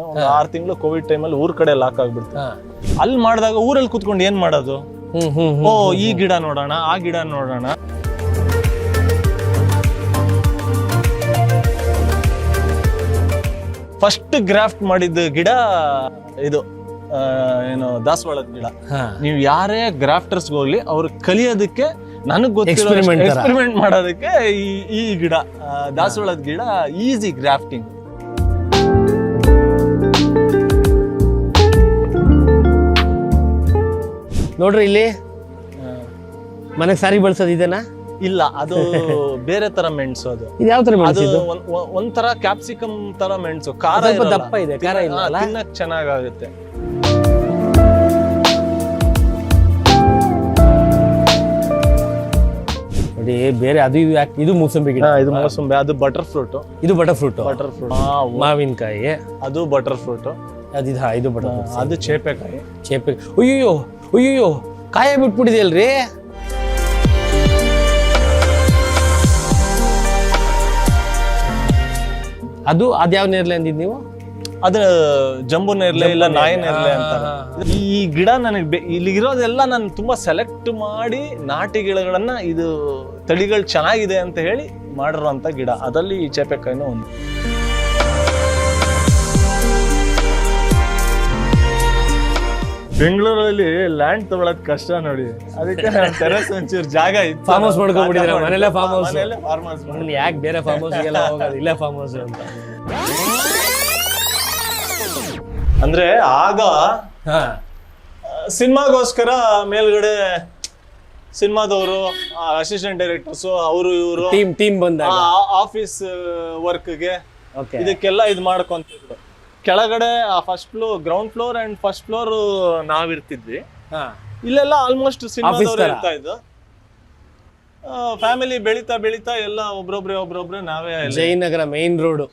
ಒಂದು 6 ತಿಂಗಳು ಕೋವಿಡ್ ಟೈಮಲ್ಲಿ ಊರ್ ಕಡೆ ಲಾಕ್ ಆಗ್ಬಿಡ್ತು. ಅಲ್ಲಿ ಮಾಡಿದಾಗ ಊರಲ್ಲಿ ಕುತ್ಕೊಂಡು ಏನ್ ಮಾಡೋದು? ಓ ಈ ಗಿಡ ನೋಡೋಣ, ಆ ಗಿಡ ನೋಡೋಣ. ಫಸ್ಟ್ ಗ್ರಾಫ್ಟ್ ಮಾಡಿದ ಗಿಡ ಇದು ಏನು ದಾಸವಾಳದ ಗಿಡ. ನೀವು ಯಾರೇ ಗ್ರಾಫ್ಟರ್ಸ್ ಹೋಗ್ಲಿ ಅವ್ರು ಕಲಿಯೋದಕ್ಕೆ ನನಗ್ ಗೊತ್ತಿರೋ ಎಕ್ಸ್ಪೆರಿಮೆಂಟ್ ಮಾಡೋದಕ್ಕೆ ಈ ಗಿಡ ದಾಸವಾಳದ ಗಿಡ ಈಸಿ ಗ್ರಾಫ್ಟಿಂಗ್. ನೋಡ್ರಿ ಇಲ್ಲಿ ಮನೆಗೆ ಸಾರಿ ಬಳಸೋದು ಇದನ್ನ ಇಲ್ಲ, ಅದು ಬೇರೆ ತರ ಮೆಣಸು. ಅದು ಯಾವ ತರ ಅದು ಒಂಥರ ಕ್ಯಾಪ್ಸಿಕಮ್ ತರ ಮೆಣಸು, ಖಾರ ದಪ್ಪ ಇದೆ, ಖಾರ ಇಲ್ಲ, ತಿನ್ನಕ್ ಚೆನ್ನಾಗುತ್ತೆ. ನೋಡಿ ಬೇರೆ ಅದು ಇದು ಮೂಸಂಬಿ ಗಿಡ, ಇದು ಮೂಸಂಬಿ, ಅದು ಬಟರ್ ಫ್ರೂಟ್, ಇದು ಬಟರ್ ಫ್ರೂಟ್, ಮಾವಿನಕಾಯಿ ಅದು ಬಟರ್ ಫ್ರೂಟ್, ಇದು ಬಟರ್, ಅದು ಚೇಪೆಕಾಯಿ. ಅಯ್ಯೋ ಅಯ್ಯೋ ಕಾಯ ಬಿಟ್ಬಿಟ್ಟಿದೆಯಲ್ರಿ. ಅದ್ಯಾವ ನೇರ್ಲೆ ಅಂದಿದ್ ನೀವು? ಅದ್ರ ಜಂಬು ನೇರ್ಲೆ ಇಲ್ಲ ನಾಯಿ ನೇರ್ಲೆ ಅಂತಾರೆ. ಈ ಗಿಡ ನನಗೆ ಇಲ್ಲಿ ಇರೋದೆಲ್ಲ ನಾನು ತುಂಬಾ ಸೆಲೆಕ್ಟ್ ಮಾಡಿ ನಾಟಿ ಗಿಡಗಳನ್ನ ಇದು ತಳಿಗಳು ಚೆನ್ನಾಗಿದೆ ಅಂತ ಹೇಳಿ ಮಾಡಿರುವಂತ ಗಿಡ. ಅದರಲ್ಲಿ ಈ ಚೇಪೆಕಾಯಿನೂ ಒಂದು. ಬೆಂಗಳೂರಲ್ಲಿ ಲ್ಯಾಂಡ್ ತಗೊಳೋದ್ ಕಷ್ಟ ನೋಡಿ, ಅದಕ್ಕೆ ಟೆರೆಸ್ ಒಂಚೂರು ಜಾಗ ಇತ್ತು, ಫಾರ್ಮ್ ಹೌಸ್ ಮಾಡ್ಕೊಂಡ್ಬಿಟ್ಟಿದ್ರೆ ಮನೆಯಲ್ಲೇ ಫಾರ್ಮ್ ಹೌಸ್. ಯಾಕೆ ಬೇರೆ ಫಾರ್ಮ್ ಹೌಸ್ ಎಲ್ಲ ಹೋಗೋದು, ಇಲ್ಲೇ ಫಾರ್ಮ್ ಹೌಸ್ ಅಂತ. ಅಂದ್ರೆ ಆಗ ಸಿನಿಮಾಗೋಸ್ಕರ ಮೇಲ್ಗಡೆ ಸಿನಿಮಾದವರು, ಅಸಿಸ್ಟೆಂಟ್ ಡೈರೆಕ್ಟರ್ಸ್, ಅವರು ಇವರು ಟೀಮ್ ಬಂದಾಗ ಆಫೀಸ್ ವರ್ಕ್ಗೆ ಇದಕ್ಕೆಲ್ಲ ಇದು ಮಾಡ್ಕೊಂತಿದ್ರು. ಕೆಳಗಡೆ first floor, ground floor and first floor ನಾವಿರ್ತಿದ್ವಿ. ಇಲ್ಲೆಲ್ಲ ಆಲ್ಮೋಸ್ಟ್ ಸಿನಿಮಾದವ್ರು ಇರ್ತಾ ಇದ್ದು. ಫ್ಯಾಮಿಲಿ ಬೆಳೀತಾ ಬೆಳೀತಾ ಎಲ್ಲ ಒಬ್ರೊಬ್ರೆ ನಾವೇ. ಜಯನಗರ ಮೈನ್ ರೋಡು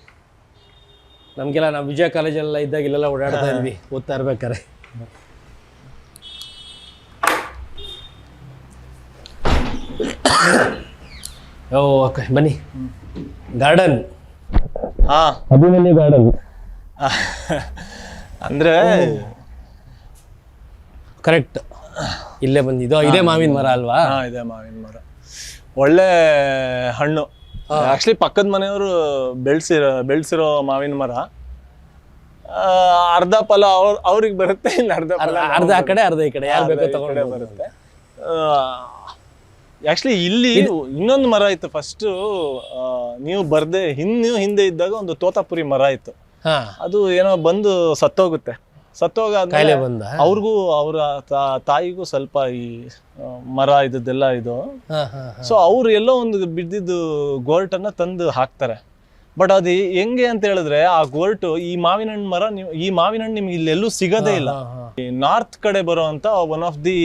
ನಮ್ಗೆಲ್ಲ, ನಾವು ವಿಜಯ ಕಾಲೇಜೆಲ್ಲ ಇದ್ದಾಗ ಇಲ್ಲೆಲ್ಲ ಓಡಾಡ್ತಾ ಇದ್ವಿ ಓದ್ತಾ ಇರ್ಬೇಕಾರೆ. ಓಕೆ ಬನ್ನಿ, ಗಾರ್ಡನ್. ಅಭಿಮನ್ಯು ಗಾರ್ಡನ್ ಅಂದ್ರೆ ಕರೆಕ್ಟ್ ಇಲ್ಲೇ ಬಂದಿದ್ದು. ಇದೇ ಮಾವಿನ ಮರ ಅಲ್ವಾ? ಇದೆ ಮಾವಿನ ಮರ, ಒಳ್ಳೆ ಹಣ್ಣು. ಆಕ್ಚುಲಿ ಪಕ್ಕದ ಮನೆಯವರು ಬೆಳ್ಸಿರೋ ಮಾವಿನ ಮರ. ಅರ್ಧ ಫಲ ಅವ್ರಿಗೆ ಬರುತ್ತೆ, ಇನ್ನು ಅರ್ಧ ಆ ಕಡೆ ಅರ್ಧ ಈ ಕಡೆ, ಯಾರು ಬೇಕೋ ತಗೊಂಡು ಬರುತ್ತೆ. ಆಕ್ಚುಲಿ ಇಲ್ಲಿ ಇನ್ನೊಂದು ಮರ ಇತ್ತು. ಫಸ್ಟ್ ನೀವು ಹಿಂದೆ ಇದ್ದಾಗ ಒಂದು ತೋತಾಪುರಿ ಮರ ಇತ್ತು. ಅದು ಏನೋ ಬಂದು ಸತ್ತೋಗುತ್ತೆ. ಸತ್ತೋಗಾದ್ಮೇಲೆ ಅವ್ರಿಗೂ ಅವ್ರ ತಾಯಿಗೂ ಸ್ವಲ್ಪ ಈ ಮರ ಇದ್ದೆಲ್ಲ ಇದು. ಸೊ ಅವ್ರು ಎಲ್ಲೋ ಒಂದು ಬಿದ್ದಿದ್ದು ಗೋಲ್ಟ್ ಅನ್ನ ತಂದು ಹಾಕ್ತಾರೆ. ಬಟ್ ಅದು ಹೆಂಗೆ ಅಂತ ಹೇಳಿದ್ರೆ, ಆ ಗೋಲ್ಟ್ ಈ ಮಾವಿನ ಹಣ್ಣು ಮರ, ಈ ಮಾವಿನ ಹಣ್ಣು ನಿಮ್ಗೆ ಇಲ್ಲೆಲ್ಲೂ ಸಿಗೋದೇ ಇಲ್ಲ. ನಾರ್ತ್ ಕಡೆ ಬರುವಂತ ಒನ್ ಆಫ್ ದಿ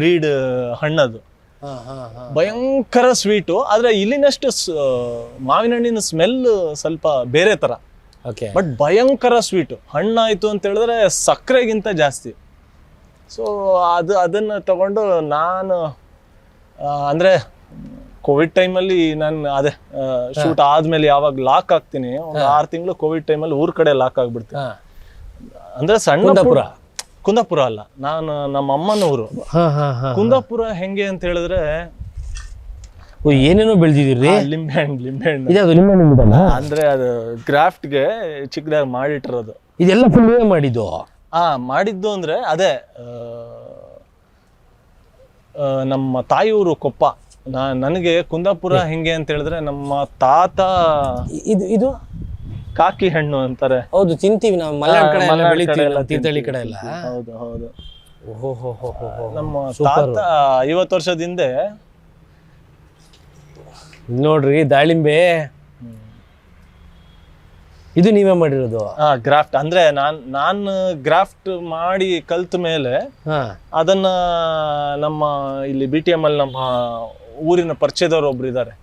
ಬ್ರೀಡ್ ಹಣ್ಣದು. ಭಯಂಕರ ಸ್ವೀಟು. ಆದ್ರೆ ಇಲ್ಲಿನಷ್ಟು ಮಾವಿನ ಹಣ್ಣಿನ ಸ್ಮೆಲ್ ಸ್ವಲ್ಪ ಬೇರೆ ತರ, ಬಟ್ ಭಯಂಕರ ಸ್ವೀಟು. ಹಣ್ಣಾಯ್ತು ಅಂತ ಹೇಳಿದ್ರೆ ಸಕ್ಕರೆಗಿಂತ ಜಾಸ್ತಿ. ಸೊ ಅದನ್ನ ತಗೊಂಡು ನಾನು ಅಂದ್ರೆ ಕೋವಿಡ್ ಟೈಮಲ್ಲಿ ನಾನು ಶೂಟ್ ಆದ್ಮೇಲೆ ಯಾವಾಗ ಲಾಕ್ ಆಗ್ತೀನಿ, ಒಂದು 6 ತಿಂಗಳು ಕೋವಿಡ್ ಟೈಮಲ್ಲಿ ಊರ್ ಕಡೆ ಲಾಕ್ ಆಗ್ಬಿಡ್ತೀನಿ. ಅಂದ್ರೆ ಸಣ್ಣ ಕುಂದಾಪುರ ಅಲ್ಲ, ನಾನು ನಮ್ಮ ಅಮ್ಮನೂರು ಕುಂದಾಪುರ. ಹೆಂಗೆ ಅಂತ ಹೇಳಿದ್ರೆ ಏನೇನೋ ಬೆಳೆದಿದ್ದೀರಿ. ಲಿಂಬೆ ಹಣ್ಣು ಅಂದ್ರೆ ಅದು ಗ್ರಾಫ್ಟ್ಗೆ ಚಿಕ್ಕದಾಗಿ ಮಾಡಿಟ್ಟಿರೋದು. ಇದೆಲ್ಲ ಫುಲ್ ಮಾಡಿದ್ದು. ಮಾಡಿದ್ದು ಅಂದ್ರೆ ಅದೇ ನಮ್ಮ ತಾಯಿಯವರು ಕೊಪ್ಪ. ನನಗೆ ಕುಂದಾಪುರ ಹೆಂಗೆ ಅಂತ ಹೇಳಿದ್ರೆ, ನಮ್ಮ ತಾತ ಇದು ಕಾಕಿ ಹಣ್ಣು ಅಂತಾರೆ. ಹೌದು, ತಿಂತೀವಿ ನಾವು ಮಲೆನಾಡು ಕಡೆ ಎಲ್ಲ ಬೆಳಿತೀವಿ, ತೀರ್ಥಹಳ್ಳಿ ಕಡೆ ಎಲ್ಲ. ಹೌದು. ನಮ್ಮ ತಾತ 50 ವರ್ಷದ ಹಿಂದೆ ನೋಡ್ರಿ ದಾಳಿಂಬೆ. ಇದು ನೀವೇ ಮಾಡಿರೋದು? ಗ್ರಾಫ್ಟ್ ಅಂದ್ರೆ ನಾನು ಗ್ರಾಫ್ಟ್ ಮಾಡಿ ಕಲ್ತ ಮೇಲೆ ಅದನ್ನ ನಮ್ಮ ಇಲ್ಲಿ BTM ಅಲ್ಲಿ ನಮ್ಮ ಊರಿನ ಪರಿಚಯದವ್ರು ಒಬ್ರು ಇದ್ದಾರೆ.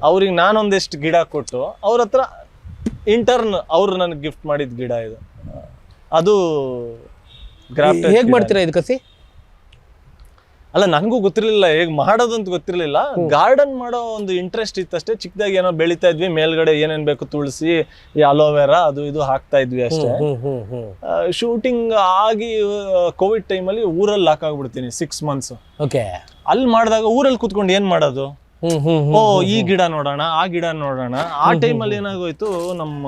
ಅವ್ರಿಗೆ ನಾನೊಂದಿಷ್ಟು ಗಿಡ ಕೊಟ್ಟು ಅವ್ರ ಹತ್ರ ಇಂಟರ್ನ್ ಅವ್ರು ನನಗೆ ಗಿಫ್ಟ್ ಮಾಡಿದ ಗಿಡ ಇದು. ಅದು ಗ್ರಾಫ್ಟ್. ಹೇಗ್ ಮಾಡ್ತೀರಾ ಇದು ಕಸಿ? ಅಲ್ಲ ನನಗೂ ಗೊತ್ತಿರ್ಲಿಲ್ಲ ಹೇಗ್ ಮಾಡೋದು ಅಂತ ಗೊತ್ತಿರ್ಲಿಲ್ಲ. ಗಾರ್ಡನ್ ಮಾಡೋ ಒಂದು ಇಂಟ್ರೆಸ್ಟ್ ಇತ್ತಷ್ಟೇ. ಚಿಕ್ಕದಾಗಿ ಏನೋ ಬೆಳಿತಾ ಇದ್ವಿ, ಮೇಲ್ಗಡೆ ಏನೇನ್ ಬೇಕು ತುಳಸಿ, ಈ ಅಲೋವೆರಾ ಅದು ಇದು ಹಾಕ್ತಾ ಇದ್ವಿ ಅಷ್ಟೇ. ಶೂಟಿಂಗ್ ಆಗಿ ಕೋವಿಡ್ ಟೈಮಲ್ಲಿ ಊರಲ್ಲಿ ಲಾಕ್ ಆಗ್ಬಿಡ್ತೀನಿ 6 months. ಓಕೆ. ಅಲ್ಲಿ ಮಾಡಿದಾಗ ಊರಲ್ಲಿ ಕುತ್ಕೊಂಡು ಏನ್ ಮಾಡೋದು, ಓ ಈ ಗಿಡ ನೋಡೋಣ, ಆ ಗಿಡ ನೋಡೋಣ. ಆ ಟೈಮಲ್ಲಿ ಏನಾಗೋಯ್ತು, ನಮ್ಮ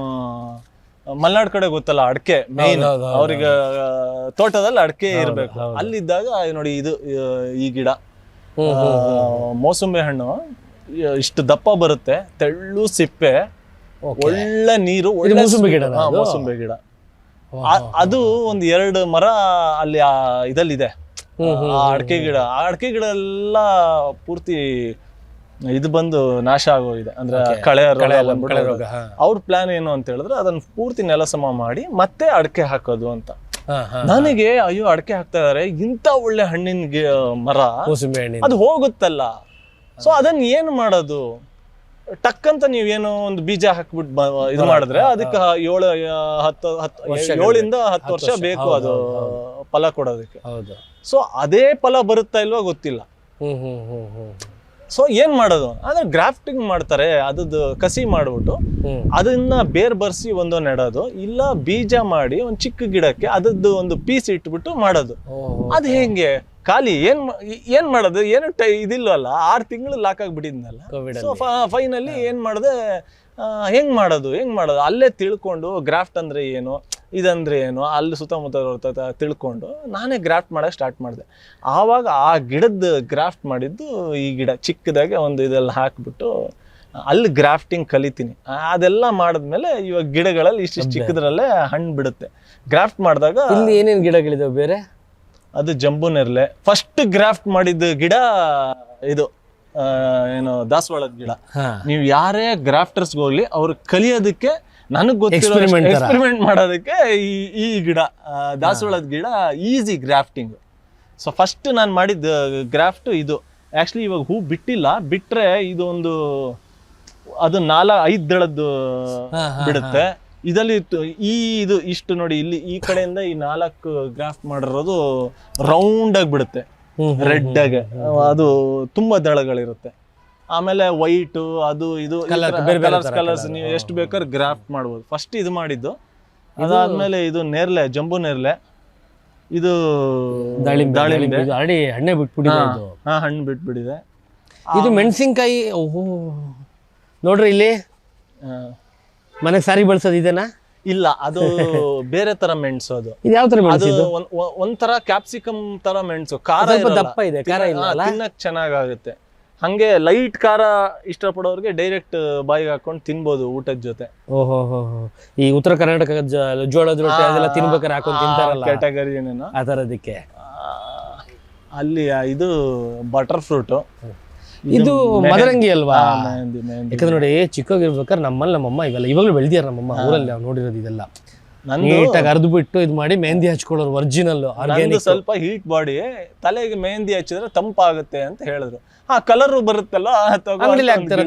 ಮಲ್ನಾಡ್ ಕಡೆ ಗೊತ್ತಲ್ಲ ಅಡಕೆ ಮೇನ್, ಅವ್ರಿಗೆ ತೋಟದಲ್ಲಿ ಅಡಕೆ ಇರ್ಬೇಕು. ಅಲ್ಲಿದ್ದಾಗ ನೋಡಿ ಇದು ಈ ಗಿಡ ಮೋಸಂಬಿ ಹಣ್ಣು ಇಷ್ಟು ದಪ್ಪ ಬರುತ್ತೆ, ತೆಳ್ಳು ಸಿಪ್ಪೆ, ಒಳ್ಳೆ ನೀರು, ಒಳ್ಳೆ ಮೋಸಂಬಿ ಗಿಡ. ಅದು ಒಂದ್ 2 ಮರ ಅಲ್ಲಿ ಇದಲ್ಲಿದೆ ಅಡಕೆ ಗಿಡ. ಆ ಅಡಕೆ ಗಿಡ ಎಲ್ಲ ಪೂರ್ತಿ ಇದು ಬಂದು ನಾಶ ಆಗೋಗಿದೆ, ಅಂದ್ರೆ ಕಳೆ ರೋಗ. ಅವ್ರ ಪ್ಲಾನ್ ಏನು ಅಂತ ಹೇಳಿದ್ರೆ ಅದನ್ನ ಪೂರ್ತಿ ನೆಲಸಮ ಮಾಡಿ ಮತ್ತೆ ಅಡಕೆ ಹಾಕೋದು ಅಂತ. ನನಗೆ ಅಯ್ಯೋ ಅಡಕೆ ಹಾಕ್ತಾ ಇದಾರೆ, ಇಂತ ಒಳ್ಳೆ ಹಣ್ಣಿನ ಮರ ಅದು ಹೋಗುತ್ತಲ್ಲ, ಸೊ ಅದನ್ನ ಏನ್ ಮಾಡೋದು, ಟಕ್ಕಂತ ನೀವೇನೋ ಒಂದು ಬೀಜ ಹಾಕ್ಬಿಟ್ಟು ಇದು ಮಾಡಿದ್ರೆ ಅದಕ್ಕೆ 7-10 ವರ್ಷ ಬೇಕು ಅದು ಫಲ ಕೊಡೋದಕ್ಕೆ. ಸೊ ಅದೇ ಫಲ ಬರುತ್ತಾ ಇಲ್ವಾ ಗೊತ್ತಿಲ್ಲ. ಸೊ ಏನ್ ಮಾಡೋದು ಅಂದ್ರೆ ಗ್ರಾಫ್ಟಿಂಗ್ ಮಾಡ್ತಾರೆ, ಅದದ್ದು ಕಸಿ ಮಾಡ್ಬಿಟ್ಟು ಅದನ್ನ ಬೇರ್ ಬರ್ಸಿ ಒಂದು ನೆಡೋದು, ಇಲ್ಲ ಬೀಜ ಮಾಡಿ ಒಂದ್ ಚಿಕ್ಕ ಗಿಡಕ್ಕೆ ಅದದ್ದು ಒಂದು ಪೀಸ್ ಇಟ್ಬಿಟ್ಟು ಮಾಡೋದು. ಅದ್ ಹೆಂಗೆ ಖಾಲಿ ಏನ್ ಮಾಡೋದು, ಏನು ಇದಿಲ್ವಲ್ಲ, 6 ತಿಂಗಳು ಲಾಕ್ ಆಗ್ಬಿಟ್ಟಿದ್ನಲ್ಲ. ಸೊ ಫೈನಲಿ ಏನ್ ಮಾಡಿದೆ, ಹೆಂಗ್ ಮಾಡೋದು ಅಲ್ಲೇ ತಿಳ್ಕೊಂಡು ಗ್ರಾಫ್ಟ್ ಅಂದ್ರೆ ಏನು, ಇದಂದ್ರೆ ಏನು, ಅಲ್ಲಿ ಸುತ್ತಮುತ್ತ ತಿಳ್ಕೊಂಡು ನಾನೇ ಗ್ರಾಫ್ಟ್ ಮಾಡಕ್ಕೆ ಸ್ಟಾರ್ಟ್ ಮಾಡಿದೆ. ಆವಾಗ ಆ ಗಿಡದ ಗ್ರಾಫ್ಟ್ ಮಾಡಿದ್ದು ಈ ಗಿಡ ಚಿಕ್ಕದಾಗೆ ಒಂದು ಇದೆಲ್ಲ ಹಾಕ್ಬಿಟ್ಟು ಅಲ್ಲಿ ಗ್ರಾಫ್ಟಿಂಗ್ ಕಲಿತೀನಿ. ಅದೆಲ್ಲ ಮಾಡಿದ್ಮೇಲೆ ಇವಾಗ ಗಿಡಗಳಲ್ಲಿ ಇಷ್ಟು ಚಿಕ್ಕದ್ರಲ್ಲೇ ಹಣ್ಣು ಬಿಡುತ್ತೆ. ಗ್ರಾಫ್ಟ್ ಮಾಡಿದಾಗ ಇಲ್ಲಿ ಏನೇನು ಗಿಡಗಳಿದಾವೆ ಬೇರೆ, ಅದು ಜಂಬೂ ನೇರಳೆ. ಫಸ್ಟ್ ಗ್ರಾಫ್ಟ್ ಮಾಡಿದ ಗಿಡ ಇದು ಏನು ದಾಸವಾಳದ ಗಿಡ. ನೀವು ಯಾರೇ ಗ್ರಾಫ್ಟರ್ಸ್ಗೆ ಹೋಗ್ಲಿ ಅವ್ರು ಕಲಿಯೋದಕ್ಕೆ, ನನಗ್ ಗೊತ್ತಿರೋ ಎಕ್ಸ್ಪೆರಿಮೆಂಟ್ ಮಾಡೋದಕ್ಕೆ ಈ ಗಿಡ ದಾಸವಾಳದ ಗಿಡ ಈಸಿ ಗ್ರಾಫ್ಟಿಂಗ್. ಸೊ ಫಸ್ಟ್ ನಾನು ಮಾಡಿದ ಗ್ರಾಫ್ಟ್ ಇದು. ಆಕ್ಚುಲಿ ಇವಾಗ ಹೂ ಬಿಟ್ಟಿಲ್ಲ, ಬಿಟ್ರೆ ಇದೊಂದು ಅದು 4-5 ದಳದ್ದು ಬಿಡುತ್ತೆ. ಇದರಲ್ಲಿ ಇದು ಇಷ್ಟು ನೋಡಿ, ಇಲ್ಲಿ ಈ ಕಡೆಯಿಂದ ಈ 4 ಗ್ರಾಫ್ಟ್ ಮಾಡಿರೋದು ರೌಂಡ್ ಆಗಿ ಬಿಡುತ್ತೆ, ರೆಡ್ ಆಗಿ. ಅದು ತುಂಬಾ ದಳಗಳಿರುತ್ತೆ. ಆಮೇಲೆ ವೈಟ್ ಅದು ಇದು ಕಲರ್ಸ್ ನೀವು ಎಷ್ಟು ಬೇಕಾದ್ರೆ ಗ್ರಾಫ್ಟ್ ಮಾಡ್ಬೋದು. ಫಸ್ಟ್ ಇದು ಮಾಡಿದ್ದು. ಅದಾದ್ಮೇಲೆ ಇದು ನೇರ್ಲೆ, ಜಂಬೂ ನೇರ್ಲೆ, ಇದು ದಾಳಿಂಬೆ ಹಣ್ಣೆ ಬಿಟ್ಬಿಟ್ಟಿದೆ. ಹಣ್ಣು ಬಿಟ್ಬಿಟ್ಟಿದೆ. ಇದು ಮೆಣಸಿನ್ಕಾಯಿ. ಓಹೋ ನೋಡ್ರಿ ಇಲ್ಲಿ ಮನೆಗೆ ಸಾರಿ ಬಳಸೋದು ಇದೇನಾ? ಇಲ್ಲ, ಅದು ಬೇರೆ ತರ ಮೆಣಸು. ಅದು ಯಾವ ತರ ಅದು ಒಂಥರ ಕ್ಯಾಪ್ಸಿಕಮ್ ತರ ಮೆಣಸು, ಖಾರ ದಪ್ಪ ಇದೆ, ತಿನ್ನಕ್ ಚೆನ್ನಾಗುತ್ತೆ. ಹಂಗೆ ಲೈಟ್ ಖಾರ ಇಷ್ಟಪಡೋರ್ಗೆ ಡೈರೆಕ್ಟ್ ಬಾಯಿಗೆ ಹಾಕೊಂಡು ತಿನ್ಬೋದು ಊಟದ ಜೊತೆ. ಓಹೋ, ಈ ಉತ್ತರ ಕರ್ನಾಟಕ ಜೋಳದ ರೊಟ್ಟಿ ಅದೆಲ್ಲ ತಿನ್ಬೇಕಾದ್ರೆ ಹಾಕೊಂಡು ತಿಂತಾರಲ್ಲ, ಕ್ಯಾಟಗರಿ ಏನೇನೋ ಆ ತರದಕ್ಕೆ. ಅಲ್ಲಿ ಇದು ಬಟರ್ ಫ್ರೂಟ್, ಇದು ಮದರಂಗಿ ಅಲ್ವಾ? ಯಾಕಂದ್ರೆ ನೋಡಿ, ಚಿಕ್ಕವಾಗಿರ್ಬೇಕಾದ್ರೆ ನಮ್ಮಮ್ಮ ಇವೆಲ್ಲ ಇವಾಗಲೂ ಬೆಳೆದಿಯಾರ ನಮ್ಮಮ್ಮ ಊರಲ್ಲಿ. ನಾವು ನೋಡಿರೋದು ಇದೆಲ್ಲ ನೀಟಾಗಿ ಅರ್ದು ಬಿಟ್ಟು ಇದು ಮಾಡಿ ಮೆಹಂದಿ ಹಚ್ಕೊಳ್ಳೋರು, ಒರಿಜಿನಲ್ ಆರ್ಗ್ಯಾನಿಕ್. ಸ್ವಲ್ಪ ಹೀಟ್ ಬಾಡಿ, ತಲೆಗೆ ಮೆಹಂದಿ ಹಚ್ಚಿದ್ರೆ ತಂಪಾಗುತ್ತೆ ಅಂತ ಹೇಳಿದ್ರು. ಕಲರ್ ಬರುತ್ತಲ್ಲ,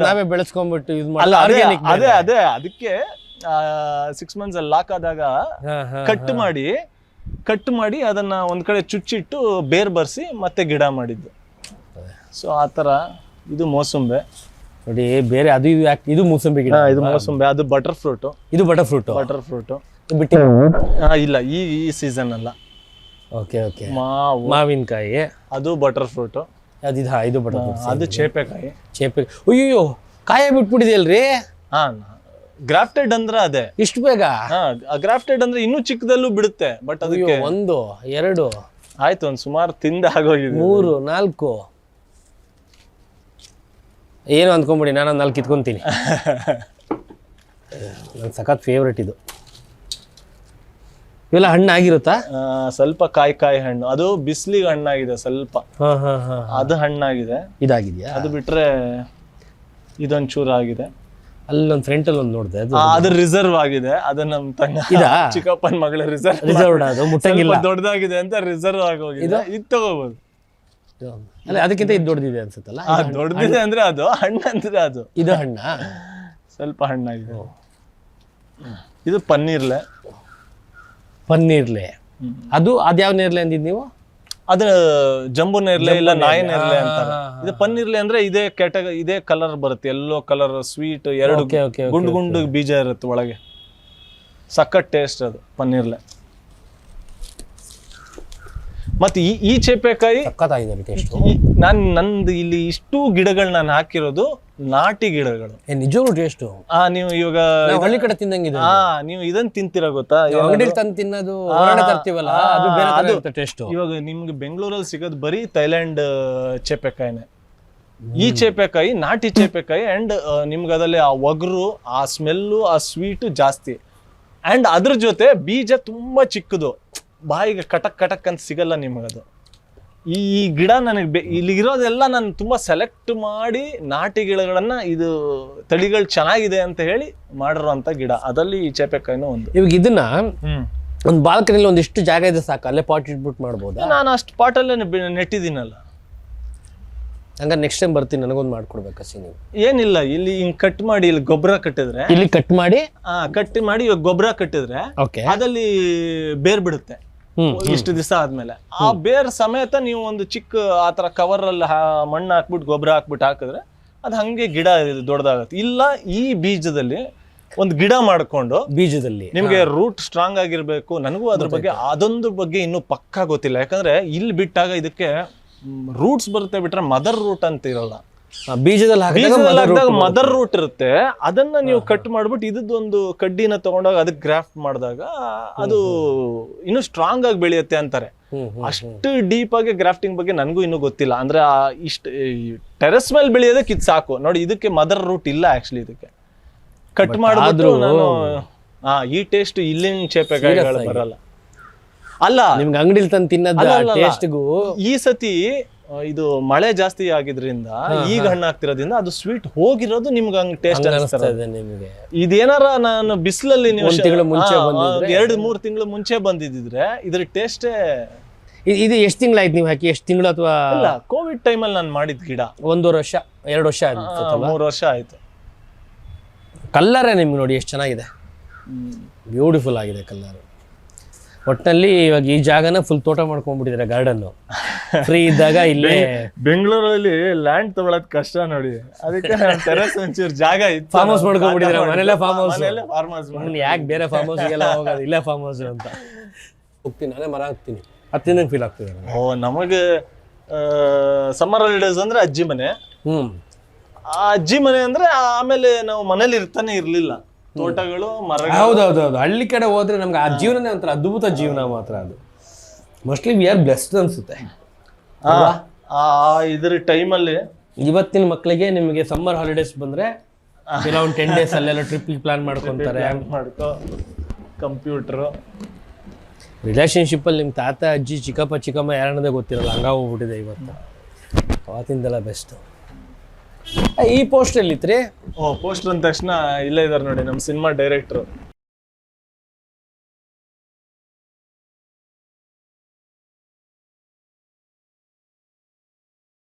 ನಾವೇ ಬೆಳೆಸ್ಕೊಂಡ್ಬಿಟ್ಟು ಇದು ಮಾಡಿ. ಅದೇ ಅದಕ್ಕೆ 6 months ಅಲ್ಲಿ ಲಾಕ್ ಆದಾಗ ಕಟ್ ಮಾಡಿ ಅದನ್ನ ಒಂದ್ ಕಡೆ ಚುಚ್ಚಿಟ್ಟು ಬೇರ್ ಬರ್ಸಿ ಮತ್ತೆ ಗಿಡ ಮಾಡಿದ್ದು. ಸೊ ಆತರ. ಇದು ಮೋಸಂಬೆ ನೋಡಿ, ಬೇರೆ ಅದು ಇದು ಇದು ಮೂಸಂಬಿ ಗಿಡ. ಇದು ಮೋಸಂಬೆ, ಅದು ಬಟರ್ ಫ್ರೂಟ್. ಇದು ಬಟರ್ ಫ್ರೂಟ್ ಬಿಟ್ಟು ಇಲ್ಲ, ಈ ಸೀಸನ್ ಅಲ್ಲ. Okay okay. ಮಾವಿನಕಾಯಿ, ಅದು ಬಟರ್ ಫ್ರೂಟ್. ಇದು ಬಟರ್ ಫ್ರೂಟ್. ಅದು ಚೇಪೆಕಾಯಿ. ಅಯ್ಯೋ, ಕಾಯ ಬಿಟ್ಬಿಟ್ಟಿದೆಯಲ್ರಿ. ಗ್ರಾಫ್ಟೆಡ್ ಅಂದ್ರೆ ಅದೇ ಇಷ್ಟು ಬೇಗ. ಗ್ರಾಫ್ಟೆಡ್ ಅಂದ್ರೆ ಇನ್ನೂ ಚಿಕ್ಕದಲ್ಲೂ ಬಿಡುತ್ತೆ. ಬಟ್ ಅದಕ್ಕೆ 1, 2 ಆಯ್ತು, ಒಂದ್ ಸುಮಾರು ತಿಂದ ಆಗೋಗಿದೆ. 3, 4 ಏನು ಅಂದ್ಕೊಂಬಿಡಿ, ನಾನು 4 ಕಿತ್ಕೊಂತೀನಿ. ನನ್ನ ಸಖತ್ ಫೇವ್ರೇಟ್ ಇದು. ಇವೆಲ್ಲ ಹಣ್ಣು ಆಗಿರುತ್ತಾ? ಸ್ವಲ್ಪ ಕಾಯಿ ಹಣ್ಣು. ಅದು ಬಿಸಿಲಿಗೆ ಹಣ್ಣಾಗಿದೆ ಸ್ವಲ್ಪ. ಅದು ಹಣ್ಣಾಗಿದೆ. ಇದಾಗಿದೆಯಾ? ಅದು ಬಿಟ್ರೆ ಇದೊಂದು ಚೂರು ಆಗಿದೆ. ಅಲ್ಲೊಂದು ಫ್ರಂಟ್ ಅಲ್ಲಿ ಒಂದು ನೋಡಿದೆ, ಅದು ರಿಸರ್ವ್ ಆಗಿದೆ. ಅದು ನಮ್ಮ ತಂಗ ಚಿಕ್ಕಪ್ಪನ ಮಗಳ ರಿಸರ್ವ್. ಅದು ಮುಟ್ಟಂಗಿಲ್ಲ, ದೊಡ್ಡದಾಗಿದೆ ಅಂತ ರಿಸರ್ವ್ ಆಗೋಗಿದೆ. ಇದು ತಗೋಬಹುದು. ಅಲ್ಲ, ಅದಕ್ಕಿಂತ ಇದು ದೊಡ್ಡದಿದೆ ಅನ್ಸುತ್ತಲ್ಲ. ದೊಡ್ಡದಿದೆ ಅಂದ್ರೆ ಅದು ಹಣ್ಣು ಅಂದ್ರೆ ಅದು. ಇದು ಹಣ್ಣ ಸ್ವಲ್ಪ ಹಣ್ಣಾಗಿದೆ. ಇದು ಪನ್ನೀರ್ಲೆ. ಅದು ಅದ್ಯಾವ ನೇರ್ಲೆ ಅಂದಿದ್ ನೀವು? ಅದ ಜಂಬು ನೇರ್ಲೆ ಇಲ್ಲ ನಾಯಿ ನೇರ್ಲೆ ಅಂತಾರೆ. ಇದು ಪನ್ನೀರ್ಲೆ ಅಂದ್ರೆ ಇದೇ ಕಲರ್ ಬರುತ್ತೆ, ಎಲ್ಲೋ ಕಲರ್ ಸ್ವೀಟ್, ಎರಡು ಗುಂಡು ಗುಂಡು ಬೀಜ ಇರುತ್ತೆ ಒಳಗೆ, ಸಖತ್ ಟೇಸ್ಟ್ ಅದು ಪನ್ನೀರ್ಲೆ. ಮತ್ತೆ ಈ ಚೇಪೆಕಾಯಿ ನಂದು ಇಲ್ಲಿ ಇಷ್ಟು ಗಿಡಗಳು ನಾನು ಹಾಕಿರೋದು ನಾಟಿ ಗಿಡಗಳು, ನಿಜವಾಗ್ಲೂ ಟೇಸ್ಟ್. ನೀವು ಇವಾಗ ಹಳ್ಳಿ ಕಡೆ ತಿಂದಂಗಿದೆ. ನೀವು ಇದನ್ನ ತಿಂತೀರಾ ಗೊತ್ತಾ, ಅಂಗಡಿಲಿ ತಂದು ತಿನ್ನೋದು ತರ್ತೀವಲ್ಲ, ಅದು ಬೇರೆ ಟೇಸ್ಟ್. ಇವಾಗ ನಿಮ್ಗೆ ಬೆಂಗಳೂರಲ್ಲಿ ಸಿಗೋದು ಬರೀ ಥೈಲ್ಯಾಂಡ್ ಚೇಪೆಕಾಯಿನೇ. ಈ ಚೇಪೆಕಾಯಿ ನಾಟಿ ಚೇಪೆಕಾಯಿ, ಅಂಡ್ ನಿಮ್ಗೆ ಅದರಲ್ಲಿ ಆ ಒಗರು, ಆ ಸ್ಮೆಲ್ಲು, ಆ ಸ್ವೀಟು ಜಾಸ್ತಿ, ಅಂಡ್ ಅದ್ರ ಜೊತೆ ಬೀಜ ತುಂಬಾ ಚಿಕ್ಕದು, ಬಾಯಿಗೆ ಕಟಕ್ ಕಟಕ್ ಅಂತ ಸಿಗಲ್ಲ ನಿಮಗದು. ಈ ಗಿಡ ನನಗೆ ಇಲ್ಲಿ ಇರೋದೆಲ್ಲ ನಾನು ತುಂಬಾ ಸೆಲೆಕ್ಟ್ ಮಾಡಿ ನಾಟಿ ಗಿಡಗಳನ್ನ, ಇದು ತಳಿಗಳು ಚೆನ್ನಾಗಿದೆ ಅಂತ ಹೇಳಿ ಮಾಡಿರುವಂತ ಗಿಡ, ಅದರಲ್ಲಿ ಈ ಚೇಪೆಕಾಯಿನೂ ಒಂದು. ಇವಾಗ ಇದನ್ನ ಒಂದು ಬಾಲ್ಕನಿಲಿ ಒಂದಿಷ್ಟು ಜಾಗ ಇದೆ ಸಾಕು, ಅಲ್ಲೇ ಪಾಟ್ ಇಟ್ಬಿಟ್ಟು ಮಾಡ್ಬೋದು. ನಾನು ಅಷ್ಟು ಪಾಟಲ್ಲೇ ನೆಟ್ಟಿದ್ದೀನಲ್ಲ. ಹಂಗಾರೆ ನೆಕ್ಸ್ಟ್ ಟೈಮ್ ಬರ್ತೀನಿ, ನನಗೊಂದು ಮಾಡ್ಕೊಡ್ಬೇಕು ಹಸಿ. ನೀವು ಏನಿಲ್ಲ, ಇಲ್ಲಿ ಹಿಂಗ್ ಕಟ್ ಮಾಡಿ ಇಲ್ಲಿ ಗೊಬ್ಬರ ಕಟ್ಟಿದ್ರೆ, ಇಲ್ಲಿ ಕಟ್ ಮಾಡಿ ಇವಾಗ ಗೊಬ್ಬರ ಕಟ್ಟಿದ್ರೆ ಅದಲ್ಲಿ ಬೇರ್ ಬಿಡುತ್ತೆ ಇಷ್ಟು ದಿವಸ ಆದ್ಮೇಲೆ. ಆ ಬೇರ್ ಸಮೇತ ನೀವು ಒಂದು ಚಿಕ್ಕ ಆತರ ಕವರ್ ಅಲ್ಲಿ ಮಣ್ಣು ಹಾಕ್ಬಿಟ್ಟು ಗೊಬ್ಬರ ಹಾಕ್ಬಿಟ್ಟು ಹಾಕಿದ್ರೆ ಅದು ಹಂಗೆ ಗಿಡ ದೊಡ್ಡದಾಗತ್ತೆ. ಇಲ್ಲ ಈ ಬೀಜದಲ್ಲಿ ಒಂದು ಗಿಡ ಮಾಡ್ಕೊಂಡು, ಬೀಜದಲ್ಲಿ ನಿಮ್ಗೆ ರೂಟ್ ಸ್ಟ್ರಾಂಗ್ ಆಗಿರ್ಬೇಕು. ನನಗೂ ಅದ್ರ ಬಗ್ಗೆ ಅದೊಂದು ಬಗ್ಗೆ ಇನ್ನೂ ಪಕ್ಕಾ ಗೊತ್ತಿಲ್ಲ, ಯಾಕಂದ್ರೆ ಇಲ್ಲಿ ಬಿಟ್ಟಾಗ ಇದಕ್ಕೆ ರೂಟ್ಸ್ ಬರುತ್ತೆ, ಬಿಟ್ರೆ ಮದರ್ ರೂಟ್ ಅಂತ ಇರಲ್ಲ. ಬೀಜದಲ್ಲಿ ಹಾಕಿದಾಗ ಮದರ್ ರೂಟ್ ಇರುತ್ತೆ, ಅದನ್ನ ನೀವು ಕಟ್ ಮಾಡ್ಬಿಟ್ಟು ಇದೊಂದು ಕಡ್ಡಿನ ತಗೊಂಡಾಗ ಅದಕ್ಕೆ ಗ್ರಾಫ್ಟ್ ಮಾಡಿದಾಗ ಅದು ಇನ್ನು ಸ್ಟ್ರಾಂಗ್ ಆಗಿ ಬೆಳೆಯುತ್ತೆ ಅಂತಾರೆ. ಅಷ್ಟು ಡೀಪ್ ಆಗಿ ಗ್ರಾಫ್ಟಿಂಗ್ ಬಗ್ಗೆ ನನಗೂ ಇನ್ನೂ ಗೊತ್ತಿಲ್ಲ. ಅಂದ್ರೆ ಇಷ್ಟು ಟೆರೆಸ್ ಮೇಲೆ ಬೆಳೆಯೋದಕ್ಕೆ ಇದು ಸಾಕು ನೋಡಿ. ಇದಕ್ಕೆ ಮದರ್ ರೂಟ್ ಇಲ್ಲ ಆಕ್ಚುಲಿ, ಇದಕ್ಕೆ ಕಟ್ ಮಾಡಿದ್ರು ನಾನು ಈ ಟೇಸ್ಟ್ ಇಲ್ಲಿನ ಚೇಪೆಕಾಯಿಗಳು ಬರಲ್ಲ. ಅಲ್ಲ ನಿಮ್ಗೆ ಅಂಗಡಿಲಿ ತಂದು ತಿನ್ನೋದು ಟೇಸ್ಟ್ಗೂ ಈ ಸತಿ ಇದು ಮಳೆ ಜಾಸ್ತಿ ಆಗಿದ್ರಿಂದ ಈಗ ಹಣ್ಣು ಆಗ್ತಿರೋದ್ರಿಂದ ಅದು ಸ್ವೀಟ್ ಹೋಗಿರೋದು ನಿಮ್ಗೆ ಹಂಗ್ ಟೇಸ್ಟ್ ಅನಿಸ್ತದೆ ನಿಮ್ಗೆ. ಇದೇನಾರ ನಾನು ಬಿಸಿಲಲ್ಲಿ ನೀವು 2-3 ತಿಂಗಳು ಮುಂಚೆ ಬಂದಿದ್ರೆ ಇದ್ರ ಟೇಸ್ಟೇ. ಇದು ಎಷ್ಟು ತಿಂಗಳಾಯ್ತು ನೀವು ಹಾಕಿ? ಎಷ್ಟು ತಿಂಗಳು? ಅಥವಾ ಇಲ್ಲ, ಕೋವಿಡ್ ಟೈಮಲ್ಲಿ ನಾನು ಮಾಡಿದ ಗಿಡ 1 ವರ್ಷ 2 ವರ್ಷ ಆಯ್ತು, 3 ವರ್ಷ ಆಯ್ತು. ಕಲ್ಲರೇ ನಿಮ್ಗೆ ನೋಡಿ ಎಷ್ಟು ಚೆನ್ನಾಗಿದೆ, ಬ್ಯೂಟಿಫುಲ್ ಆಗಿದೆ ಕಲ್ಲರ್. ಒಟ್ಟಿನಲ್ಲಿ ಇವಾಗ ಈ ಜಾಗನ ಫುಲ್ ತೋಟ ಮಾಡ್ಕೊಂಡ್ಬಿಟ್ಟಿದ್ರೆ, ಗಾರ್ಡನ್ ಫ್ರೀ ಇದ್ದಾಗ ಇಲ್ಲೇ. ಬೆಂಗಳೂರಲ್ಲಿ ಲ್ಯಾಂಡ್ ತಗೊಳೋದ್ ಕಷ್ಟ ನೋಡಿ, ಅದಕ್ಕೆ ಟೆರೆಸ್ ಒಂಚೂರು ಜಾಗ ಇತ್ತು, ಫಾರ್ಮ್ ಹೌಸ್ ಮಾಡ್ಕೊಂಡ್ಬಿಟ್ಟಿದ್ರೆ. ಮನೆಯಲ್ಲೇ ಫಾರ್ಮ್ ಹೌಸ್, ಯಾಕೆ ಬೇರೆ ಫಾರ್ಮ್ ಹೌಸ್ಗೆಲ್ಲ ಹೋಗೋದು, ಇಲ್ಲೇ ಫಾರ್ಮ್ ಹೌಸ್ ಅಂತ ಹೋಗ್ತೀನಿ. ನಾನೇ ಮರ ಹಾಕ್ತೀನಿ, ಹತ್ತಿನಂಗೆ ಫೀಲ್ ಆಗ್ತಿದೆ. ನಮಗೆ ಸಮ್ಮರ್ ಹಾಲಿಡೇಸ್ ಅಂದ್ರೆ ಅಜ್ಜಿ ಮನೆ. ಆ ಅಜ್ಜಿ ಮನೆ ಅಂದ್ರೆ ಆಮೇಲೆ ನಾವು ಮನೇಲಿ ಇರ್ತಾನೆ ಇರ್ಲಿಲ್ಲ, ತೋಟಗಳು, ಮರಗಳು. ಹೌದೌದು, ಹಳ್ಳಿ ಕಡೆ ಹೋದ್ರೆ ನಮ್ಗೆ ಆ ಜೀವನನೇ ಒಂಥರ ಅದ್ಭುತ ಜೀವನ ಮಾತ್ರ. ಅದು ಮೋಸ್ಟ್ಲಿ ವಿ ಆರ್ ಬ್ಲೆಸ್ಡ್ ಅನ್ಸುತ್ತೆ. ಇದ್ರ ಟೈಮಲ್ಲಿ ಇವತ್ತಿನ ಮಕ್ಕಳಿಗೆ ನಿಮಗೆ ಸಮ್ಮರ್ ಹಾಲಿಡೇಸ್ ಬಂದ್ರೆ ಕೆಲವೊಂದು 10 days ಅಲ್ಲೆಲ್ಲ ಟ್ರಿಪ್ ಪ್ಲಾನ್ ಮಾಡ್ಕೊಂತಾರೆ. ಕಂಪ್ಯೂಟರ್ ರಿಲೇಶನ್ಶಿಪ್ ಅಲ್ಲಿ ನಿಮ್ ತಾತ ಅಜ್ಜಿ ಚಿಕ್ಕಪ್ಪ ಯಾರನ್ನದೇ ಗೊತ್ತಿರಲ್ಲ, ಹಂಗ ಹೋಗ್ಬಿಟ್ಟಿದೆ ಇವತ್ತು. ಅವತ್ತಿಂದೆಲ್ಲ ಬೆಸ್ಟ್. ಈ ಪೋಸ್ಟ್ ಎಲ್ಲಿತ್ರಿ? ಪೋಸ್ಟರ್ ಅಂದ ತಕ್ಷಣ ಇಲ್ಲೇ ಇದಾರೆ ನೋಡಿ, ನಮ್ಮ ಸಿನಿಮಾ ಡೈರೆಕ್ಟರ್